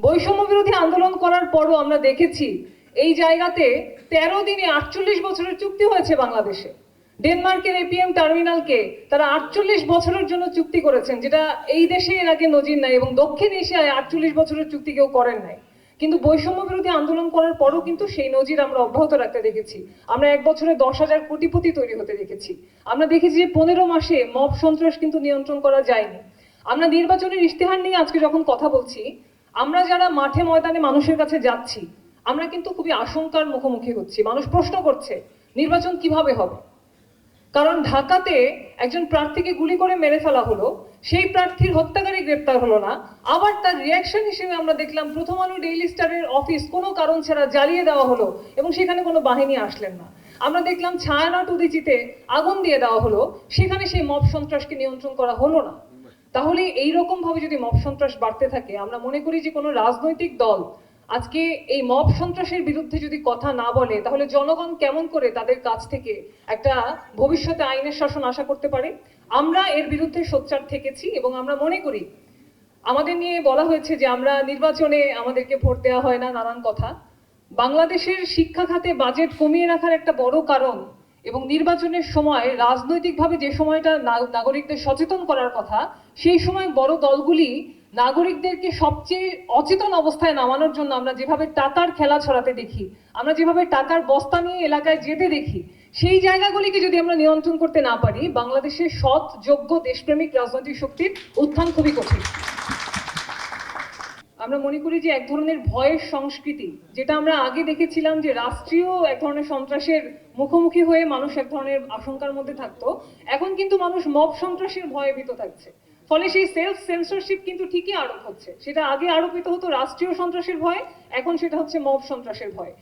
বৈষম্য বিরোধী আন্দোলন করার পরও আমরা দেখেছি এই জায়গাতে 13 দিনে 48 বছরের চুক্তি হয়েছে বাংলাদেশে। ডেনমার্কের এপিএম টার্মিনালকে তারা 48 বছরের জন্য চুক্তি করেছেন, যেটা এই দেশে এর আগে নজির নাই, এবং দক্ষিণ এশিয়ায় 48 বছরের চুক্তি কেউ করেন নাই। কিন্তু বৈষম্য বিরোধী আন্দোলন করার পরও কিন্তু সেই নজির আমরা অব্যাহত রাখতে দেখেছি। আমরা 1 বছরে 10,000 কোটিপতি তৈরি হতে দেখেছি। আমরা দেখেছি যে 15 মাসে মব সন্ত্রাস কিন্তু নিয়ন্ত্রণ করা যায়নি। আমরা নির্বাচনের ইশতেহার নিয়ে আজকে যখন কথা বলছি, আমরা যারা মাঠে ময়দানে মানুষের কাছে যাচ্ছি, আমরা কিন্তু খুবই আশঙ্কার মুখোমুখি হচ্ছি। মানুষ প্রশ্ন করছে নির্বাচন কিভাবে হবে, কারণ ঢাকাতে একজন প্রার্থীকে গুলি করে মেরে ফেলা হলো, সেই প্রার্থীর হত্যাকারী গ্রেপ্তার হলো না, আবার তার রিয়াকশন হিসেবে আমরা দেখলাম প্রথম আলো ডেইলি স্টারের অফিস কোনো কারণ ছাড়া জ্বালিয়ে দেওয়া হলো এবং সেখানে কোনো বাহিনী আসলেন না। আমরা দেখলাম ছায়ানট উদীচিতে আগুন দিয়ে দেওয়া হলো, সেখানে সেই মব সন্ত্রাসকে নিয়ন্ত্রণ করা হলো না। তাহলে এইরকম ভাবে যদি মব সন্ত্রাস বাড়তে থাকে, আমরা মনে করি যে কোনো রাজনৈতিক দল আজকে এই মব সন্ত্রাসের বিরুদ্ধে যদি কথা না বলে, তাহলে জনগণ কেমন করে তাদের কাছ থেকে একটা ভবিষ্যতে আইনের শাসন আশা করতে পারে? আমরা এর বিরুদ্ধে সোচ্চার থেকেছি এবং আমরা মনে করি, আমাদের নিয়ে বলা হয়েছে যে আমরা নির্বাচনে আমাদেরকে ভোট দেওয়া হয় না, নানান কথা। বাংলাদেশের শিক্ষা খাতে বাজেট কমিয়ে রাখার একটা বড় কারণ, এবং নির্বাচনের সময় রাজনৈতিকভাবে যে সময়টা নাগরিকদের সচেতন করার কথা, সেই সময় বড় দলগুলি নাগরিকদেরকে সবচেয়ে অচেতন অবস্থায় নামানোর জন্য আমরা যেভাবে টাকার খেলা ছড়াতে দেখি, আমরা যেভাবে টাকার বস্তা নিয়ে এলাকায় যেতে দেখি, সেই জায়গাগুলিকে যদি আমরা নিয়ন্ত্রণ করতে না পারি, বাংলাদেশের সৎ, যোগ্য, দেশপ্রেমিক রাজনৈতিক শক্তির উত্থান খুবই কঠিন। আমরা মনে করি যে এক ধরনের ভয়ের সংস্কৃতি, যেটা আমরা আগে দেখেছিলাম যে রাষ্ট্রীয় এক ধরনের সন্ত্রাসের মুখোমুখি হয়ে মানুষ এক ধরনের আশঙ্কার মধ্যে থাকতো, এখন কিন্তু মানুষ মব সন্ত্রাসের ভয়ে ভীত থাকছে। ফলে সেই সেলফ সেন্সরশিপ কিন্তু ঠিকই আরোপ হচ্ছে। সেটা আগে আরোপিত হতো রাষ্ট্রীয় সন্ত্রাসের ভয়ে, এখন সেটা হচ্ছে মব সন্ত্রাসের ভয়।